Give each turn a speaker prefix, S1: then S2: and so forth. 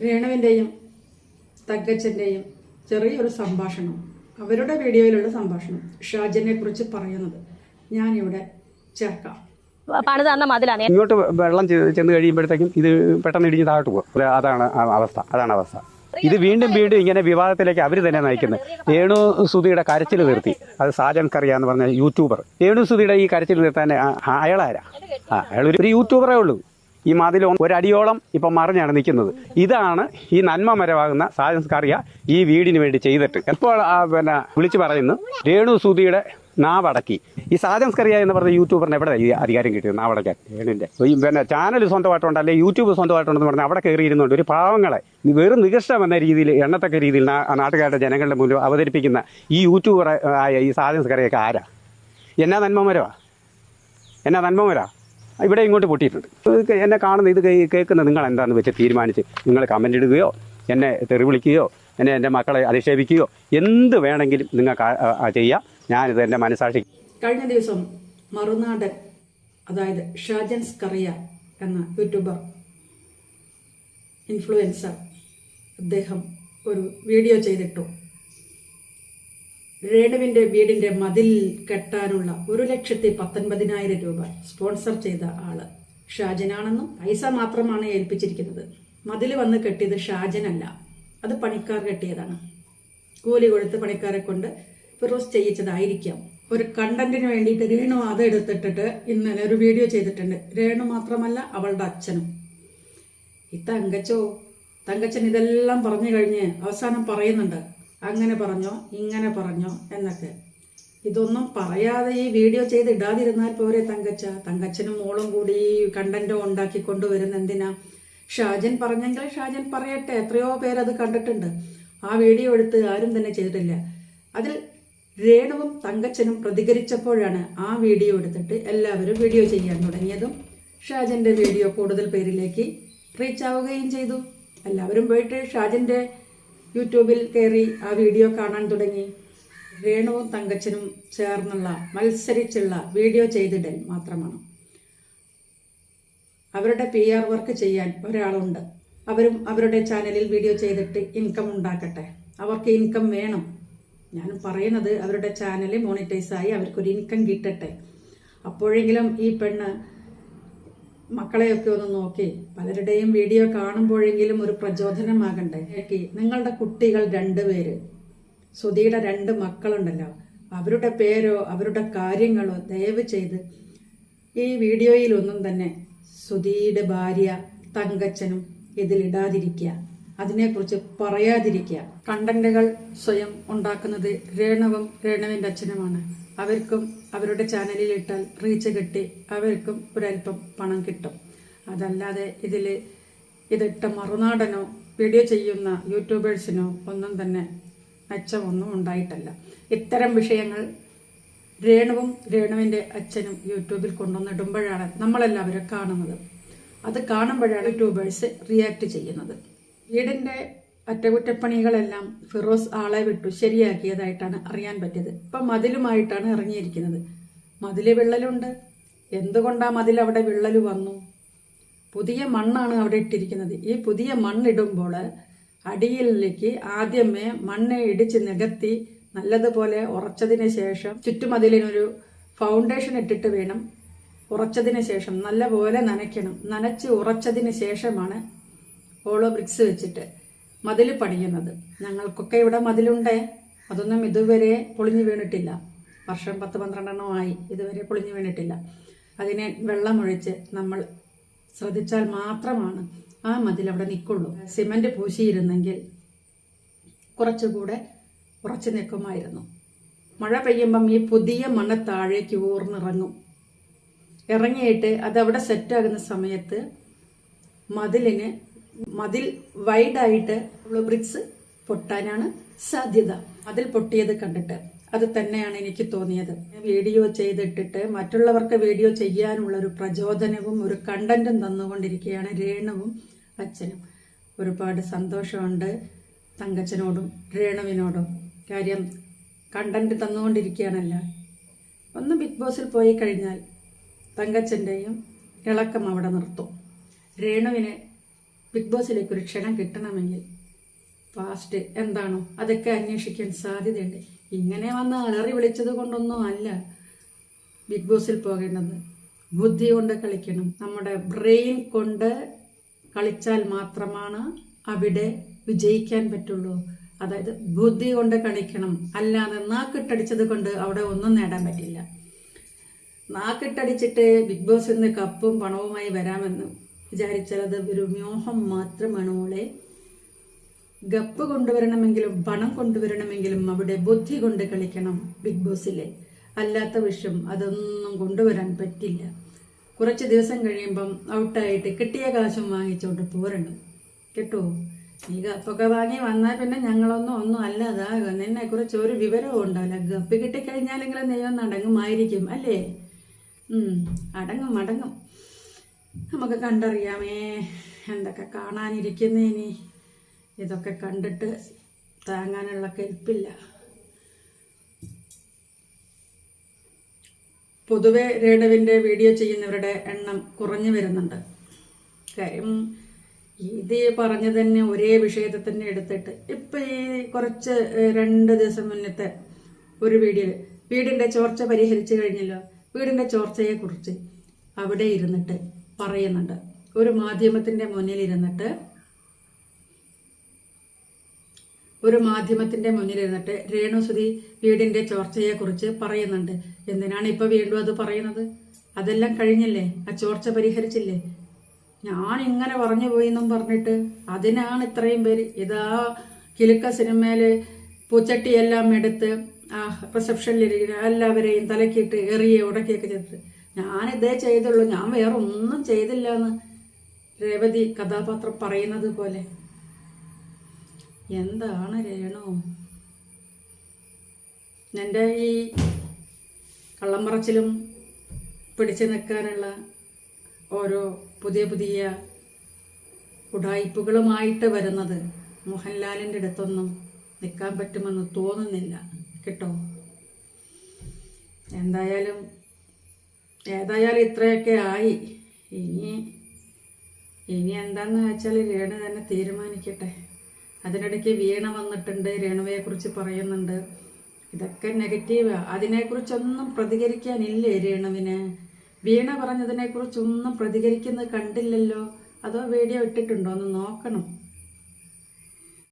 S1: രേണുവിൻ്റെയും തങ്കച്ചൻ്റെയും ചെറിയൊരു സംഭാഷണം, അവരുടെ വീഡിയോയിലുള്ള സംഭാഷണം ഷാജനെ കുറിച്ച് പറയുന്നത് ഞാനിവിടെ ചേർക്കാം.
S2: ഇങ്ങോട്ട് വെള്ളം ചെന്ന് കഴിയുമ്പോഴത്തേക്കും ഇത് പെട്ടെന്ന് ഇടിഞ്ഞ് താഴോട്ട് പോകും. അതാണ് അവസ്ഥ. ഇത് വീണ്ടും ഇങ്ങനെ വിവാദത്തിലേക്ക് അവർ തന്നെ നയിക്കുന്നത്. രേണു സുധിയുടെ കരച്ചിൽ നിർത്തി, അത് സാജൻ കറിയ എന്ന് പറഞ്ഞ യൂട്യൂബർ. രേണു സുധിയുടെ ഈ കരച്ചിൽ നിർത്താൻ അയാളാരാ? അയാളൊരു യൂട്യൂബറേ ഉള്ളൂ. ഈ മതിൽ ഒരടിയോളം ഇപ്പം മറിഞ്ഞാണ് നിൽക്കുന്നത്. ഇതാണ് ഈ നന്മ മരമാകുന്ന സാജൻ കറിയ ഈ വീടിന് വേണ്ടി ചെയ്തിട്ട് എപ്പോൾ വിളിച്ചു പറയുന്നു രേണു സുധിയുടെ നാവടക്കി. ഈ സാജൻ കറിയ എന്ന് പറഞ്ഞ യൂട്യൂബറിന് എവിടെ ഈ അധികാരം കിട്ടിയത് നാവടക്കാൻ? രേണുവിൻ്റെ ചാനൽ സ്വന്തമായിട്ടുണ്ട്, അല്ലെങ്കിൽ യൂട്യൂബ് സ്വന്തമായിട്ടുണ്ടെന്ന് പറഞ്ഞാൽ അവിടെ കയറിയിരുന്നുണ്ട് ഒരു പാവങ്ങളെ വെറും നികൃഷ്ടം എന്ന രീതിയിൽ എണ്ണത്തക്ക രീതിയിൽ നാട്ടുകാരുടെ ജനങ്ങളുടെ മുന്നിൽ അവതരിപ്പിക്കുന്ന ഈ യൂട്യൂബർ ആയ ഈ സാജൻ കറിയൊക്കെ ആരാ? എന്നാ നന്മമരാ ഇവിടെ ഇങ്ങോട്ട് പൊട്ടിയിട്ടുണ്ട്. എന്നെ കാണുന്ന ഇത് കേൾക്കുന്ന നിങ്ങൾ എന്താണെന്ന് വെച്ച് തീരുമാനിച്ച് നിങ്ങൾ കമൻ്റ് ഇടുകയോ എന്നെ തെറി വിളിക്കുകയോ എൻ്റെ മക്കളെ അധിക്ഷേപിക്കുകയോ എന്ത് വേണമെങ്കിലും നിങ്ങൾക്ക് ചെയ്യാം. ഞാനിത് എൻ്റെ മനസാക്ഷി.
S1: കഴിഞ്ഞ ദിവസം മറുനാടൻ, അതായത് ഷാജൻ കറിയ എന്ന യൂട്യൂബർ ഇൻഫ്ലുവൻസർ, അദ്ദേഹം ഒരു വീഡിയോ ചെയ്തിട്ടു. രേണുവിൻ്റെ വീടിൻ്റെ മതിൽ കെട്ടാനുള്ള 1,19,000 രൂപ സ്പോൺസർ ചെയ്ത ആള് ഷാജനാണെന്നും പൈസ മാത്രമാണ് ഏൽപ്പിച്ചിരിക്കുന്നത്. മതിൽ വന്ന് കെട്ടിയത് ഷാജനല്ല, അത് പണിക്കാർ കെട്ടിയതാണ്. കൂലി കൊടുത്ത് പണിക്കാരെ കൊണ്ട് ഫിറോസ് ചെയ്യിച്ചതായിരിക്കാം. ഒരു കണ്ടന്റിന് വേണ്ടിയിട്ട് രേണു അത് എടുത്തിട്ടിട്ട് ഇന്നലെ ഒരു വീഡിയോ ചെയ്തിട്ടുണ്ട്. രേണു മാത്രമല്ല, അവളുടെ അച്ഛനും. ഈ തങ്കച്ചൻ ഇതെല്ലാം പറഞ്ഞു കഴിഞ്ഞ് അവസാനം പറയുന്നുണ്ട്, അങ്ങനെ പറഞ്ഞോ ഇങ്ങനെ പറഞ്ഞോ എന്നൊക്കെ. ഇതൊന്നും പറയാതെ ഈ വീഡിയോ ചെയ്ത് ഇടാതിരുന്നാൽ പോരെ തങ്കച്ചനും മോളും കൂടി ഈ കണ്ടന്റ് ഉണ്ടാക്കി കൊണ്ടുവരുന്ന എന്തിനാ? ഷാജൻ പറഞ്ഞെങ്കിൽ ഷാജൻ പറയട്ടെ. എത്രയോ പേരത് കണ്ടിട്ടുണ്ട്. ആ വീഡിയോ എടുത്ത് ആരും തന്നെ ചെയ്തിട്ടില്ല. അതിൽ രേണുവും തങ്കച്ചനും പ്രതികരിച്ചപ്പോഴാണ് ആ വീഡിയോ എടുത്തിട്ട് എല്ലാവരും വീഡിയോ ചെയ്യാൻ തുടങ്ങിയതും ഷാജന്റെ വീഡിയോ കൂടുതൽ പേരിലേക്ക് റീച്ച് ആവുകയും ചെയ്തു. എല്ലാവരും പോയിട്ട് ഷാജന്റെ യൂട്യൂബിൽ കയറി ആ വീഡിയോ കാണാൻ തുടങ്ങി. രേണുവും തങ്കച്ചനും ചേർന്നുള്ള മത്സരിച്ചുള്ള വീഡിയോ ചെയ്തിടൽ മാത്രമാണ്. അവരുടെ PR വർക്ക് ചെയ്യാൻ ഒരാളുണ്ട്. അവരും അവരുടെ ചാനലിൽ വീഡിയോ ചെയ്തിട്ട് ഇൻകം ഉണ്ടാക്കട്ടെ. അവർക്ക് ഇൻകം വേണം. ഞാൻ പറയുന്നത് അവരുടെ ചാനൽ മോണിറ്റൈസായി അവർക്കൊരു ഇൻകം കിട്ടട്ടെ. അപ്പോഴെങ്കിലും ഈ പെണ്ണ് മക്കളെയൊക്കെ ഒന്ന് നോക്കി പലരുടെയും വീഡിയോ കാണുമ്പോഴെങ്കിലും ഒരു പ്രചോദനമാകണ്ടേ. നിങ്ങളുടെ കുട്ടികൾ 2 പേര്, സുധിയുടെ 2 മക്കളുണ്ടല്ലോ, അവരുടെ പേരോ അവരുടെ കാര്യങ്ങളോ ദയവ് ചെയ്ത് ഈ വീഡിയോയിലൊന്നും തന്നെ സുധിയുടെ ഭാര്യ തങ്കച്ചനും ഇതിലിടാതിരിക്കുക, അതിനെക്കുറിച്ച് പറയാതിരിക്കുക. കണ്ടന്റുകൾ സ്വയം ഉണ്ടാക്കുന്നത് രേണുവിൻ്റെ അച്ഛനുമാണ്. അവർക്കും അവരുടെ ചാനലിൽ ഇട്ടാൽ റീച്ച് കിട്ടി അവർക്കും ഒരല്പം പണം കിട്ടും. അതല്ലാതെ ഇതിട്ട മറുനാടനോ വീഡിയോ ചെയ്യുന്ന യൂട്യൂബേഴ്സിനോ ഒന്നും തന്നെ മെച്ചമൊന്നും ഉണ്ടായിട്ടല്ല. ഇത്തരം വിഷയങ്ങൾ രേണുവിൻ്റെ അച്ഛനും യൂട്യൂബിൽ കൊണ്ടുവന്നിടുമ്പോഴാണ് നമ്മളെല്ലാവരും കാണുന്നത്. അത് കാണുമ്പോഴാണ് യൂട്യൂബേഴ്സ് റിയാക്ട് ചെയ്യുന്നത്. വീടിൻ്റെ അറ്റകുറ്റപ്പണികളെല്ലാം ഫിറോസ് ആളെ വിട്ടു ശരിയാക്കിയതായിട്ടാണ് അറിയാൻ പറ്റിയത്. ഇപ്പം മതിലുമായിട്ടാണ് ഇറങ്ങിയിരിക്കുന്നത്. മതിൽ വിള്ളലുണ്ട്. എന്തുകൊണ്ടാ മതിൽ അവിടെ വിള്ളൽ വന്നു? പുതിയ മണ്ണാണ് അവിടെ ഇട്ടിരിക്കുന്നത്. ഈ പുതിയ മണ്ണിടുമ്പോൾ അടിയിലേക്ക് ആദ്യമേ മണ്ണ് ഇടിച്ച് നികത്തി നല്ലതുപോലെ ഉറച്ചതിന് ശേഷം ചുറ്റുമതിലിനൊരു ഫൗണ്ടേഷൻ ഇട്ടിട്ട് വേണം. ഉറച്ചതിന് ശേഷം നല്ലപോലെ നനയ്ക്കണം. നനച്ച് ഉറച്ചതിന് ശേഷമാണ് ഹോളോ ബ്രിക്സ് വെച്ചിട്ട് മതിൽ പണിയുന്നത്. ഞങ്ങൾക്കൊക്കെ ഇവിടെ മതിലുണ്ടേ, അതൊന്നും ഇതുവരെ പൊളിഞ്ഞു വീണിട്ടില്ല. വർഷം 10-12 ആയി, ഇതുവരെ പൊളിഞ്ഞു വീണിട്ടില്ല. അതിനെ വെള്ളമൊഴിച്ച് നമ്മൾ ശ്രദ്ധിച്ചാൽ മാത്രമാണ് ആ മതിൽ അവിടെ നിൽക്കുള്ളൂ. സിമന്റ് പൂശിയിരുന്നെങ്കിൽ കുറച്ചുകൂടെ ഉറച്ചു നിൽക്കുമായിരുന്നു. മഴ പെയ്യുമ്പം ഈ പുതിയ മണ്ണ് താഴേക്ക് ഊർന്നിറങ്ങും. ഇറങ്ങിയിട്ട് അതവിടെ സെറ്റാകുന്ന സമയത്ത് മതിൽ വൈഡായിട്ട് ബ്രിക്സ് പൊട്ടാനാണ് സാധ്യത. അതിൽ പൊട്ടിയത് കണ്ടിട്ട് അത് തന്നെയാണ് എനിക്ക് തോന്നിയത്. വീഡിയോ ചെയ്തിട്ടിട്ട് മറ്റുള്ളവർക്ക് വീഡിയോ ചെയ്യാനുള്ള ഒരു പ്രചോദനവും ഒരു കണ്ടന്റും തന്നുകൊണ്ടിരിക്കുകയാണ് രേണുവും അച്ഛനും. ഒരുപാട് സന്തോഷമുണ്ട് തങ്കച്ചനോടും രേണുവിനോടും. കാര്യം കണ്ടന്റ് തന്നുകൊണ്ടിരിക്കുകയാണല്ലോ. ഒന്ന് ബിഗ് ബോസിൽ പോയി കഴിഞ്ഞാൽ തങ്കച്ചൻ്റെയും ഇളക്കം അവിടെ നിർത്തും. രേണുവിന് ബിഗ് ബോസിലേക്ക് ഒരു ക്ഷണം കിട്ടണമെങ്കിൽ പാസ്റ്റ് എന്താണോ അതൊക്കെ അന്വേഷിക്കാൻ സാധ്യതയുണ്ട്. ഇങ്ങനെ വന്ന് അലറി വിളിച്ചത് കൊണ്ടൊന്നും അല്ല ബിഗ് ബോസിൽ പോകേണ്ടത്. ബുദ്ധി കൊണ്ട് കളിക്കണം. നമ്മുടെ ബ്രെയിൻ കൊണ്ട് കളിച്ചാൽ മാത്രമാണ് അവിടെ വിജയിക്കാൻ പറ്റുള്ളൂ. അതായത് ബുദ്ധി കൊണ്ട് കളിക്കണം. അല്ലാതെ നാക്കിട്ടടിച്ചത് കൊണ്ട് അവിടെ ഒന്നും നേടാൻ പറ്റില്ല. നാക്കിട്ടടിച്ചിട്ട് ബിഗ് ബോസിൽ നിന്ന് കപ്പും പണവുമായി വരാമെന്ന് വിചാരിച്ചാൽ അത് ഒരു മോഹം മാത്രമാണ് മോളെ. ഗപ്പ് കൊണ്ടുവരണമെങ്കിലും പണം കൊണ്ടുവരണമെങ്കിലും അവിടെ ബുദ്ധി കൊണ്ട് കളിക്കണം ബിഗ് ബോസിലെ. അല്ലാത്ത വിഷയം അതൊന്നും കൊണ്ടുവരാൻ പറ്റില്ല. കുറച്ച് ദിവസം കഴിയുമ്പം ഔട്ടായിട്ട് കിട്ടിയ കാശും വാങ്ങിച്ചുകൊണ്ട് പോരണം കേട്ടോ. നീ ഗപ്പൊക്കെ വാങ്ങി വന്നാൽ പിന്നെ ഞങ്ങളൊന്നും അല്ലാതാകും. നിന്നെ കുറിച്ച് ഒരു വിവരവും ഉണ്ടാവില്ല. ഗപ്പ് കിട്ടിക്കഴിഞ്ഞാലെങ്കിലും നീ ഒന്ന് അടങ്ങുമായിരിക്കും അല്ലേ? അടങ്ങും. നമുക്ക് കണ്ടറിയാമേ എന്തൊക്കെ കാണാനിരിക്കുന്നേനി. ഇതൊക്കെ കണ്ടിട്ട് താങ്ങാനുള്ള കെൽപ്പില്ല. പൊതുവെ രേണുവിൻ്റെ വീഡിയോ ചെയ്യുന്നവരുടെ എണ്ണം കുറഞ്ഞു വരുന്നുണ്ട്. കാര്യം ഇത് പറഞ്ഞു തന്നെ ഒരേ വിഷയത്തെ തന്നെ എടുത്തിട്ട് ഇപ്പം ഈ കുറച്ച് 2 ദിവസം മുന്നത്തെ ഒരു വീടിൻ്റെ ചോർച്ച പരിഹരിച്ചു കഴിഞ്ഞല്ലോ. വീടിൻ്റെ ചോർച്ചയെക്കുറിച്ച് അവിടെ ഇരുന്നിട്ട് പറയുന്നുണ്ട്. ഒരു മാധ്യമത്തിൻ്റെ മുന്നിലിരുന്നിട്ട് രേണുസുതി വീടിൻ്റെ ചോർച്ചയെക്കുറിച്ച് പറയുന്നുണ്ട്. എന്തിനാണ് ഇപ്പോൾ വീണ്ടും അത് പറയുന്നത്? അതെല്ലാം കഴിഞ്ഞില്ലേ? ആ ചോർച്ച പരിഹരിച്ചില്ലേ? ഞാൻ ഇങ്ങനെ പറഞ്ഞു പോയി എന്നും പറഞ്ഞിട്ട് അതിനാണ് ഇത്രയും പേര്. ഇതാ കിലുക്ക സിനിമയിൽ പൂച്ചട്ടിയെല്ലാം എടുത്ത് ആ റിസപ്ഷനിലിരിക്കുന്ന എല്ലാവരെയും തലക്കിയിട്ട് എറിയെ ഉടക്കിയൊക്കെ ചെയ്തിട്ട് ഞാനിതേ ചെയ്തുള്ളൂ, ഞാൻ വേറെ ഒന്നും ചെയ്തില്ല എന്ന് രേവതി കഥാപാത്രം പറയുന്നത് പോലെ. എന്താണ് രേണു എൻ്റെ ഈ കള്ളം പറച്ചിലും പിടിച്ചു നിൽക്കാനുള്ള ഓരോ പുതിയ ഉഡായിപ്പുകളുമായിട്ട് വരുന്നത്? മോഹൻലാലിൻ്റെ അടുത്തൊന്നും നിൽക്കാൻ പറ്റുമെന്ന് തോന്നുന്നില്ല കേട്ടോ. ഏതായാലും ഇത്രയൊക്കെ ആയി. ഇനി എന്താന്ന് വെച്ചാൽ രേണു തന്നെ തീരുമാനിക്കട്ടെ. അതിനിടയ്ക്ക് വീണ വന്നിട്ടുണ്ട്, രേണുവെക്കുറിച്ച് പറയുന്നുണ്ട്. ഇതൊക്കെ നെഗറ്റീവാ. അതിനെക്കുറിച്ചൊന്നും പ്രതികരിക്കാനില്ലേ രേണുവിന്? വീണ പറഞ്ഞതിനെക്കുറിച്ചൊന്നും പ്രതികരിക്കുന്നത് കണ്ടില്ലല്ലോ. അതോ വീഡിയോ ഇട്ടിട്ടുണ്ടോ? ഒന്ന് നോക്കണം.